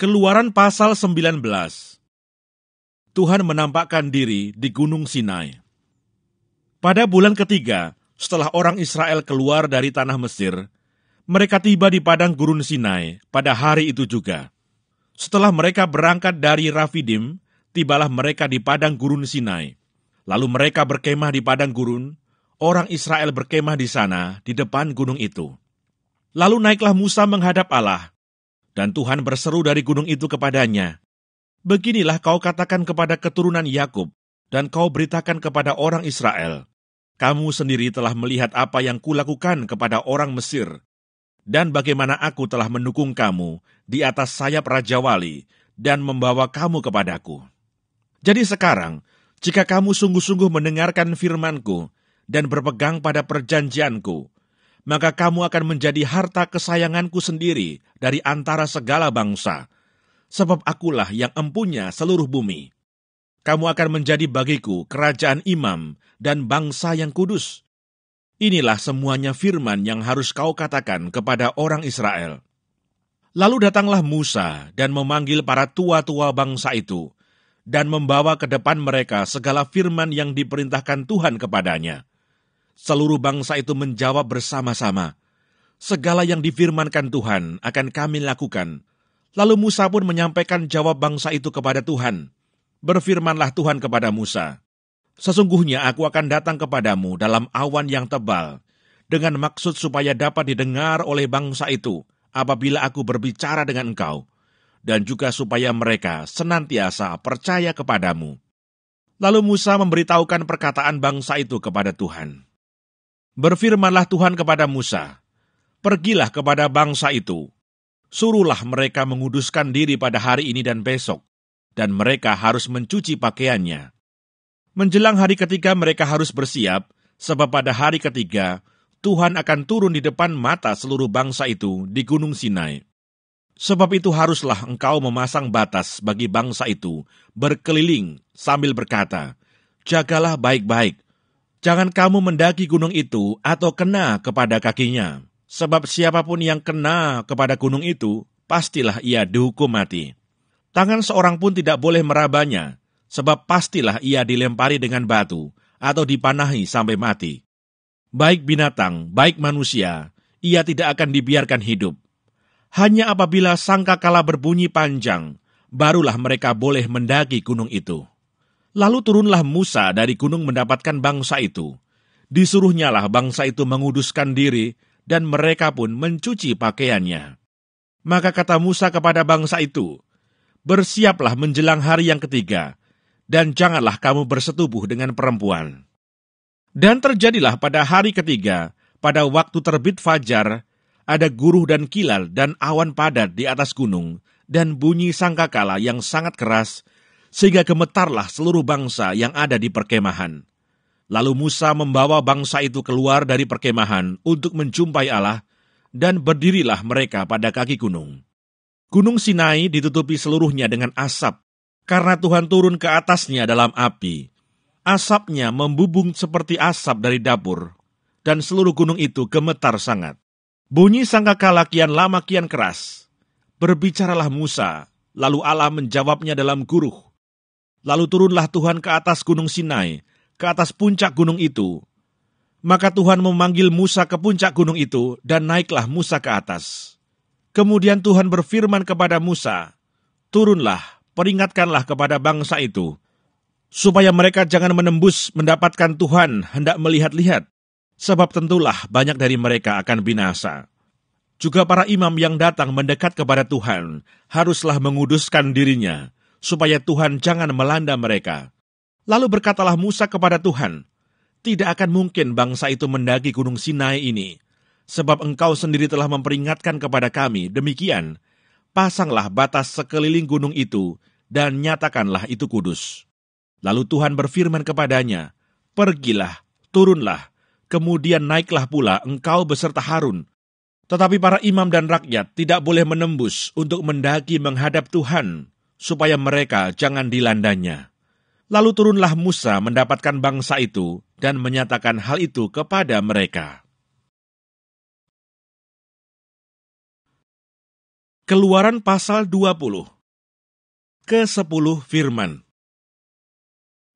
Keluaran pasal 19. Tuhan menampakkan diri di Gunung Sinai. Pada bulan ketiga, setelah orang Israel keluar dari tanah Mesir, mereka tiba di padang gurun Sinai pada hari itu juga. Setelah mereka berangkat dari Rafidim, tibalah mereka di padang gurun Sinai. Lalu mereka berkemah di padang gurun, orang Israel berkemah di sana, di depan gunung itu. Lalu naiklah Musa menghadap Allah, dan Tuhan berseru dari gunung itu kepadanya, "Beginilah kau katakan kepada keturunan Yakub, dan kau beritakan kepada orang Israel, kamu sendiri telah melihat apa yang kulakukan kepada orang Mesir, dan bagaimana aku telah mendukung kamu di atas sayap Raja Wali, dan membawa kamu kepadaku. Jadi sekarang, jika kamu sungguh-sungguh mendengarkan firman-Ku, dan berpegang pada perjanjian-Ku, maka kamu akan menjadi harta kesayangan-Ku sendiri dari antara segala bangsa, sebab akulah yang empunya seluruh bumi. Kamu akan menjadi bagiku kerajaan imam dan bangsa yang kudus. Inilah semuanya firman yang harus kau katakan kepada orang Israel." Lalu datanglah Musa dan memanggil para tua-tua bangsa itu, dan membawa ke depan mereka segala firman yang diperintahkan Tuhan kepadanya. Seluruh bangsa itu menjawab bersama-sama, "Segala yang difirmankan Tuhan akan kami lakukan." Lalu Musa pun menyampaikan jawab bangsa itu kepada Tuhan. Berfirmanlah Tuhan kepada Musa, "Sesungguhnya aku akan datang kepadamu dalam awan yang tebal, dengan maksud supaya dapat didengar oleh bangsa itu apabila aku berbicara dengan engkau, dan juga supaya mereka senantiasa percaya kepadamu." Lalu Musa memberitahukan perkataan bangsa itu kepada Tuhan. Berfirmanlah Tuhan kepada Musa, "Pergilah kepada bangsa itu, suruhlah mereka menguduskan diri pada hari ini dan besok, dan mereka harus mencuci pakaiannya. Menjelang hari ketiga mereka harus bersiap, sebab pada hari ketiga Tuhan akan turun di depan mata seluruh bangsa itu di Gunung Sinai. Sebab itu haruslah engkau memasang batas bagi bangsa itu berkeliling sambil berkata, 'Jagalah baik-baik. Jangan kamu mendaki gunung itu atau kena kepada kakinya, sebab siapapun yang kena kepada gunung itu, pastilah ia dihukum mati. Tangan seorang pun tidak boleh merabanya, sebab pastilah ia dilempari dengan batu atau dipanahi sampai mati. Baik binatang, baik manusia, ia tidak akan dibiarkan hidup. Hanya apabila sangkakala berbunyi panjang, barulah mereka boleh mendaki gunung itu.' Lalu turunlah Musa dari gunung mendapatkan bangsa itu. Disuruhnyalah bangsa itu menguduskan diri, dan mereka pun mencuci pakaiannya. Maka kata Musa kepada bangsa itu, 'Bersiaplah menjelang hari yang ketiga, dan janganlah kamu bersetubuh dengan perempuan.' Dan terjadilah pada hari ketiga, pada waktu terbit fajar, ada guruh dan kilal dan awan padat di atas gunung, dan bunyi sangkakala yang sangat keras, sehingga gemetarlah seluruh bangsa yang ada di perkemahan. Lalu Musa membawa bangsa itu keluar dari perkemahan untuk menjumpai Allah, dan berdirilah mereka pada kaki gunung. Gunung Sinai ditutupi seluruhnya dengan asap, karena Tuhan turun ke atasnya dalam api. Asapnya membubung seperti asap dari dapur, dan seluruh gunung itu gemetar sangat. Bunyi sangkakala kian lama kian keras. Berbicaralah Musa, lalu Allah menjawabnya dalam guruh. Lalu turunlah Tuhan ke atas gunung Sinai, ke atas puncak gunung itu. Maka Tuhan memanggil Musa ke puncak gunung itu, dan naiklah Musa ke atas. Kemudian Tuhan berfirman kepada Musa, "Turunlah, peringatkanlah kepada bangsa itu, supaya mereka jangan menembus mendapatkan Tuhan hendak melihat-lihat, sebab tentulah banyak dari mereka akan binasa. Juga para imam yang datang mendekat kepada Tuhan, haruslah menguduskan dirinya, supaya Tuhan jangan melanda mereka." Lalu berkatalah Musa kepada Tuhan, "Tidak akan mungkin bangsa itu mendaki gunung Sinai ini, sebab engkau sendiri telah memperingatkan kepada kami, demikian, pasanglah batas sekeliling gunung itu, dan nyatakanlah itu kudus." Lalu Tuhan berfirman kepadanya, "Pergilah, turunlah, kemudian naiklah pula engkau beserta Harun. Tetapi para imam dan rakyat tidak boleh menembus untuk mendaki menghadap Tuhan, supaya mereka jangan dilandanya." Lalu turunlah Musa mendapatkan bangsa itu dan menyatakan hal itu kepada mereka. Keluaran pasal 20. Ke-10 firman.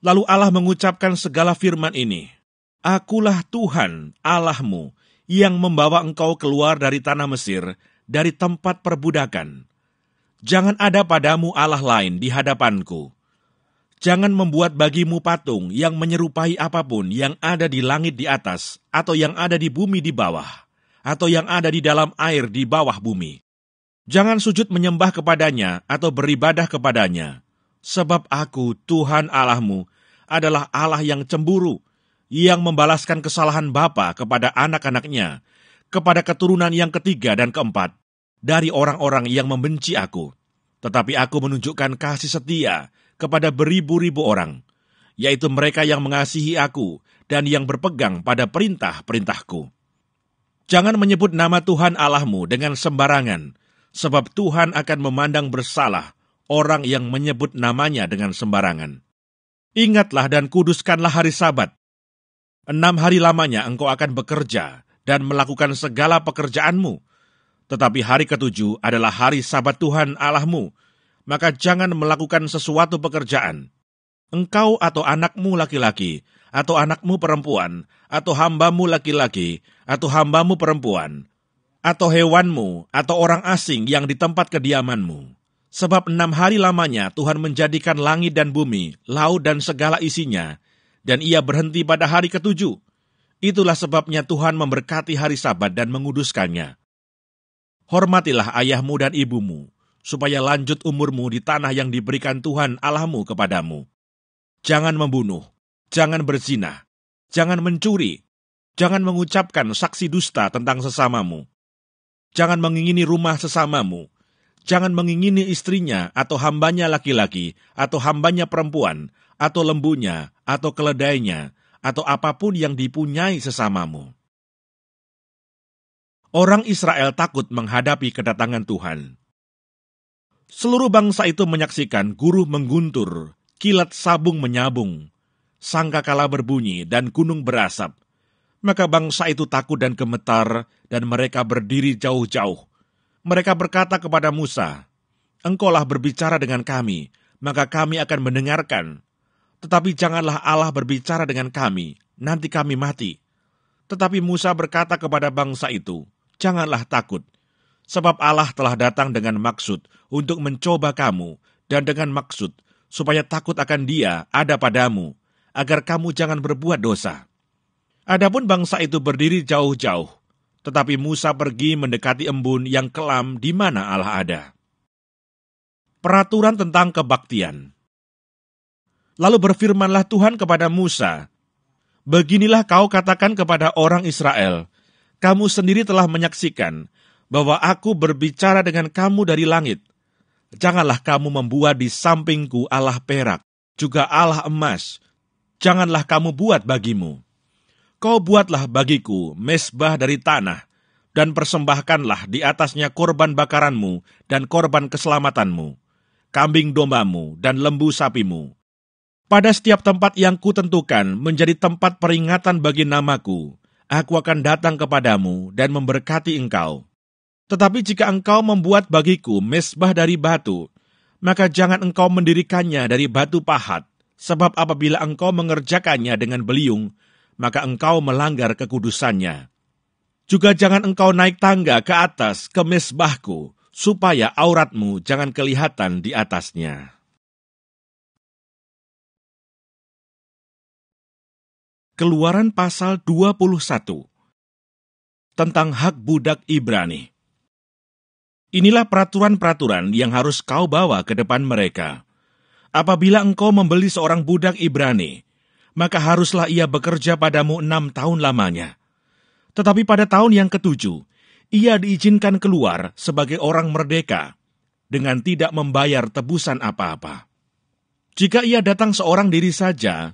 Lalu Allah mengucapkan segala firman ini, Akulah Tuhan Allahmu yang membawa engkau keluar dari tanah Mesir, dari tempat perbudakan. Jangan ada padamu Allah lain di hadapanku. Jangan membuat bagimu patung yang menyerupai apapun yang ada di langit di atas, atau yang ada di bumi di bawah, atau yang ada di dalam air di bawah bumi. Jangan sujud menyembah kepadanya atau beribadah kepadanya, sebab aku, Tuhan Allahmu, adalah Allah yang cemburu, yang membalaskan kesalahan bapa kepada anak-anaknya, kepada keturunan yang ketiga dan keempat, dari orang-orang yang membenci aku. Tetapi aku menunjukkan kasih setia kepada beribu-ribu orang, yaitu mereka yang mengasihi aku dan yang berpegang pada perintah-perintahku. Jangan menyebut nama Tuhan Allahmu dengan sembarangan, sebab Tuhan akan memandang bersalah orang yang menyebut namanya dengan sembarangan. Ingatlah dan kuduskanlah hari Sabat. 6 hari lamanya engkau akan bekerja dan melakukan segala pekerjaanmu. Tetapi hari ke-7 adalah hari Sabat Tuhan Allahmu, maka jangan melakukan sesuatu pekerjaan. Engkau atau anakmu laki-laki, atau anakmu perempuan, atau hambamu laki-laki, atau hambamu perempuan, atau hewanmu, atau orang asing yang di tempat kediamanmu. Sebab 6 hari lamanya Tuhan menjadikan langit dan bumi, laut dan segala isinya, dan ia berhenti pada hari ke-7. Itulah sebabnya Tuhan memberkati hari Sabat dan menguduskannya. Hormatilah ayahmu dan ibumu, supaya lanjut umurmu di tanah yang diberikan Tuhan Allahmu kepadamu. Jangan membunuh, jangan berzina, jangan mencuri, jangan mengucapkan saksi dusta tentang sesamamu. Jangan mengingini rumah sesamamu. Jangan mengingini istrinya atau hambanya laki-laki, atau hambanya perempuan, atau lembunya, atau keledainya, atau apapun yang dipunyai sesamamu. Orang Israel takut menghadapi kedatangan Tuhan. Seluruh bangsa itu menyaksikan guru mengguntur, kilat sabung menyabung, sangkakala berbunyi, dan gunung berasap. Maka bangsa itu takut dan gemetar, dan mereka berdiri jauh-jauh. Mereka berkata kepada Musa, Engkaulah berbicara dengan kami, maka kami akan mendengarkan. Tetapi janganlah Allah berbicara dengan kami, nanti kami mati. Tetapi Musa berkata kepada bangsa itu, Janganlah takut, sebab Allah telah datang dengan maksud untuk mencoba kamu, dan dengan maksud supaya takut akan Dia ada padamu, agar kamu jangan berbuat dosa. Adapun bangsa itu berdiri jauh-jauh, tetapi Musa pergi mendekati embun yang kelam di mana Allah ada. Peraturan tentang kebaktian. Lalu berfirmanlah Tuhan kepada Musa, Beginilah kau katakan kepada orang Israel, Kamu sendiri telah menyaksikan bahwa aku berbicara dengan kamu dari langit. Janganlah kamu membuat di sampingku Allah perak, juga Allah emas. Janganlah kamu buat bagimu. Kau buatlah bagiku mezbah dari tanah, dan persembahkanlah di atasnya korban bakaranmu dan korban keselamatanmu, kambing dombamu dan lembu sapimu. Pada setiap tempat yang kutentukan menjadi tempat peringatan bagi namaku, aku akan datang kepadamu dan memberkati engkau. Tetapi jika engkau membuat bagiku mezbah dari batu, maka jangan engkau mendirikannya dari batu pahat, sebab apabila engkau mengerjakannya dengan beliung, maka engkau melanggar kekudusannya. Juga jangan engkau naik tangga ke atas ke mezbahku, supaya auratmu jangan kelihatan di atasnya. Keluaran pasal 21 tentang hak budak Ibrani. Inilah peraturan-peraturan yang harus kau bawa ke depan mereka. Apabila engkau membeli seorang budak Ibrani, maka haruslah ia bekerja padamu 6 tahun lamanya. Tetapi pada tahun yang ke-7, ia diizinkan keluar sebagai orang merdeka, dengan tidak membayar tebusan apa-apa. Jika ia datang seorang diri saja,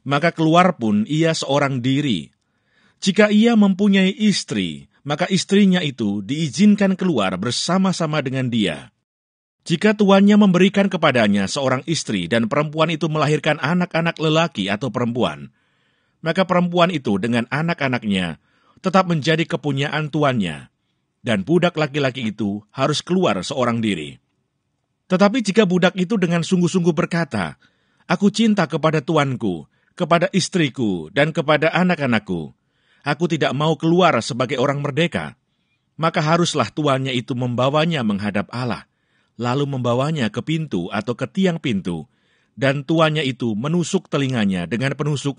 maka keluar pun ia seorang diri. Jika ia mempunyai istri, maka istrinya itu diizinkan keluar bersama-sama dengan dia. Jika tuannya memberikan kepadanya seorang istri dan perempuan itu melahirkan anak-anak lelaki atau perempuan, maka perempuan itu dengan anak-anaknya tetap menjadi kepunyaan tuannya. dan budak laki-laki itu harus keluar seorang diri. Tetapi jika budak itu dengan sungguh-sungguh berkata, "Aku cinta kepada tuanku, kepada istriku, dan kepada anak-anakku. Aku tidak mau keluar sebagai orang merdeka," maka haruslah tuannya itu membawanya menghadap Allah, lalu membawanya ke pintu atau ke tiang pintu, dan tuannya itu menusuk telinganya dengan penusuk,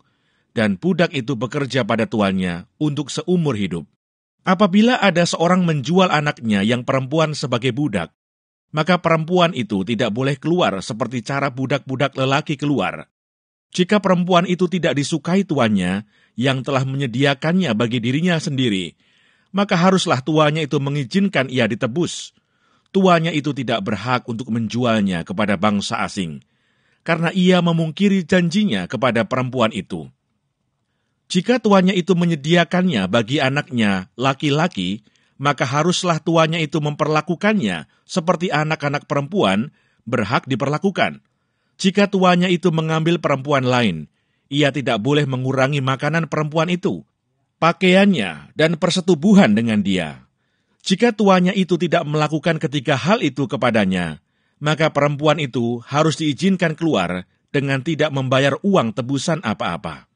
dan budak itu bekerja pada tuannya untuk seumur hidup. Apabila ada seorang menjual anaknya yang perempuan sebagai budak, maka perempuan itu tidak boleh keluar seperti cara budak-budak lelaki keluar. Jika perempuan itu tidak disukai tuannya yang telah menyediakannya bagi dirinya sendiri, maka haruslah tuannya itu mengizinkan ia ditebus. Tuannya itu tidak berhak untuk menjualnya kepada bangsa asing, karena ia memungkiri janjinya kepada perempuan itu. Jika tuannya itu menyediakannya bagi anaknya laki-laki, maka haruslah tuannya itu memperlakukannya seperti anak-anak perempuan berhak diperlakukan. Jika tuannya itu mengambil perempuan lain, ia tidak boleh mengurangi makanan perempuan itu, pakaiannya, dan persetubuhan dengan dia. Jika tuannya itu tidak melakukan ketiga hal itu kepadanya, maka perempuan itu harus diizinkan keluar dengan tidak membayar uang tebusan apa-apa.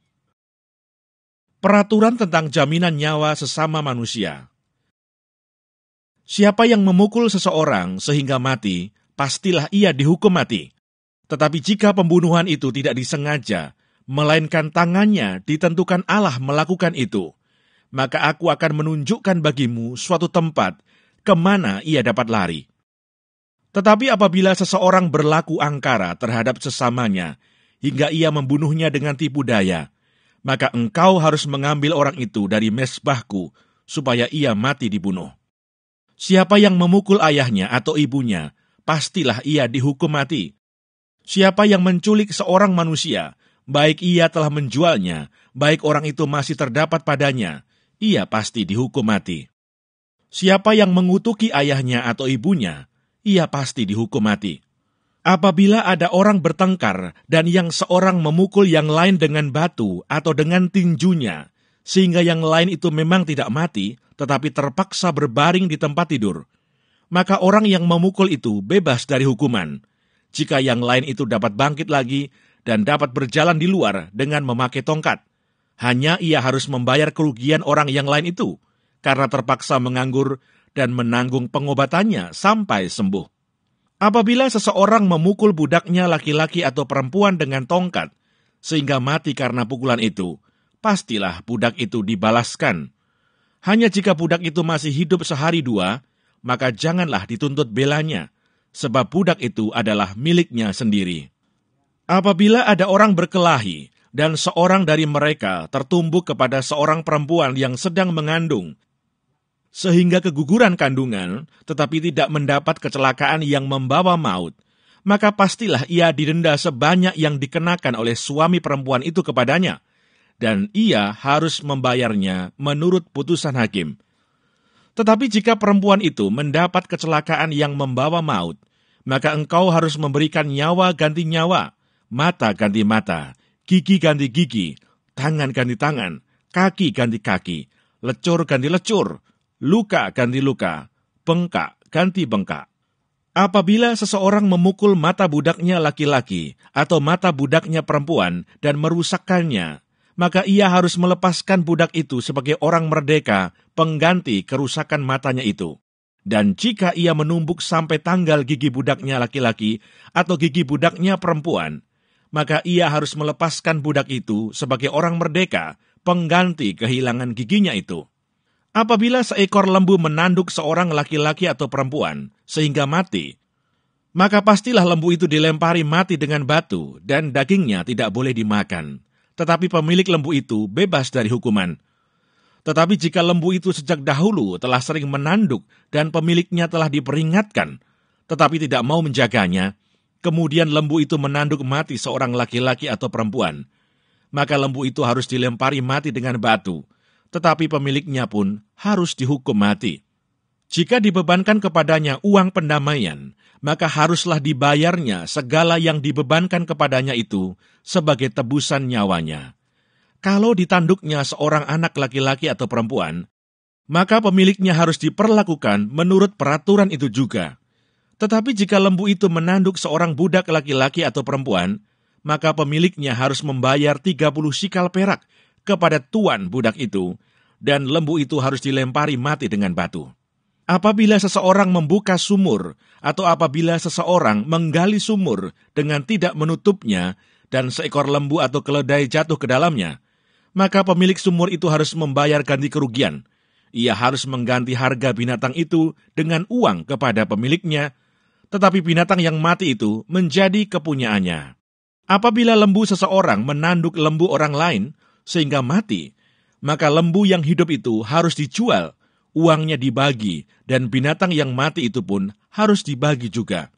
Peraturan tentang jaminan nyawa sesama manusia. Siapa yang memukul seseorang sehingga mati, pastilah ia dihukum mati. Tetapi jika pembunuhan itu tidak disengaja, melainkan tangannya ditentukan Allah melakukan itu, maka aku akan menunjukkan bagimu suatu tempat kemana ia dapat lari. Tetapi apabila seseorang berlaku angkara terhadap sesamanya, hingga ia membunuhnya dengan tipu daya, maka engkau harus mengambil orang itu dari mezbahku, supaya ia mati dibunuh. Siapa yang memukul ayahnya atau ibunya, pastilah ia dihukum mati. Siapa yang menculik seorang manusia, baik ia telah menjualnya, baik orang itu masih terdapat padanya, ia pasti dihukum mati. Siapa yang mengutuki ayahnya atau ibunya, ia pasti dihukum mati. Apabila ada orang bertengkar dan yang seorang memukul yang lain dengan batu atau dengan tinjunya, sehingga yang lain itu memang tidak mati, tetapi terpaksa berbaring di tempat tidur, maka orang yang memukul itu bebas dari hukuman. Jika yang lain itu dapat bangkit lagi dan dapat berjalan di luar dengan memakai tongkat, hanya ia harus membayar kerugian orang yang lain itu, karena terpaksa menganggur dan menanggung pengobatannya sampai sembuh. Apabila seseorang memukul budaknya laki-laki atau perempuan dengan tongkat, sehingga mati karena pukulan itu, pastilah budak itu dibalaskan. Hanya jika budak itu masih hidup sehari dua, maka janganlah dituntut belanya, sebab budak itu adalah miliknya sendiri. Apabila ada orang berkelahi, dan seorang dari mereka tertumbuk kepada seorang perempuan yang sedang mengandung, sehingga keguguran kandungan, tetapi tidak mendapat kecelakaan yang membawa maut, maka pastilah ia didenda sebanyak yang dikenakan oleh suami perempuan itu kepadanya, dan ia harus membayarnya menurut putusan hakim. Tetapi jika perempuan itu mendapat kecelakaan yang membawa maut, maka engkau harus memberikan nyawa ganti nyawa, mata ganti mata, gigi ganti gigi, tangan ganti tangan, kaki ganti kaki, lecur ganti lecur, luka ganti luka, bengkak ganti bengkak. Apabila seseorang memukul mata budaknya laki-laki atau mata budaknya perempuan dan merusakkannya, maka ia harus melepaskan budak itu sebagai orang merdeka pengganti kerusakan matanya itu. Dan jika ia menumbuk sampai tanggal gigi budaknya laki-laki atau gigi budaknya perempuan, maka ia harus melepaskan budak itu sebagai orang merdeka pengganti kehilangan giginya itu. Apabila seekor lembu menanduk seorang laki-laki atau perempuan sehingga mati, maka pastilah lembu itu dilempari mati dengan batu dan dagingnya tidak boleh dimakan. Tetapi pemilik lembu itu bebas dari hukuman. Tetapi jika lembu itu sejak dahulu telah sering menanduk dan pemiliknya telah diperingatkan, tetapi tidak mau menjaganya, kemudian lembu itu menanduk mati seorang laki-laki atau perempuan, maka lembu itu harus dilempari mati dengan batu, tetapi pemiliknya pun harus dihukum mati. Jika dibebankan kepadanya uang pendamaian, maka haruslah dibayarnya segala yang dibebankan kepadanya itu sebagai tebusan nyawanya. Kalau ditanduknya seorang anak laki-laki atau perempuan, maka pemiliknya harus diperlakukan menurut peraturan itu juga. Tetapi jika lembu itu menanduk seorang budak laki-laki atau perempuan, maka pemiliknya harus membayar 30 sikal perak kepada tuan budak itu, dan lembu itu harus dilempari mati dengan batu. Apabila seseorang membuka sumur, atau apabila seseorang menggali sumur dengan tidak menutupnya, dan seekor lembu atau keledai jatuh ke dalamnya, maka pemilik sumur itu harus membayar ganti kerugian. Ia harus mengganti harga binatang itu dengan uang kepada pemiliknya, tetapi binatang yang mati itu menjadi kepunyaannya. Apabila lembu seseorang menanduk lembu orang lain sehingga mati, maka lembu yang hidup itu harus dijual, uangnya dibagi, dan binatang yang mati itu pun harus dibagi juga.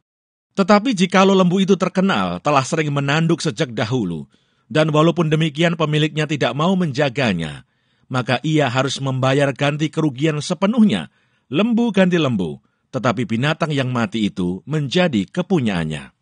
Tetapi jikalau lembu itu terkenal telah sering menanduk sejak dahulu, dan walaupun demikian pemiliknya tidak mau menjaganya, maka ia harus membayar ganti kerugian sepenuhnya, lembu ganti lembu, tetapi binatang yang mati itu menjadi kepunyaannya.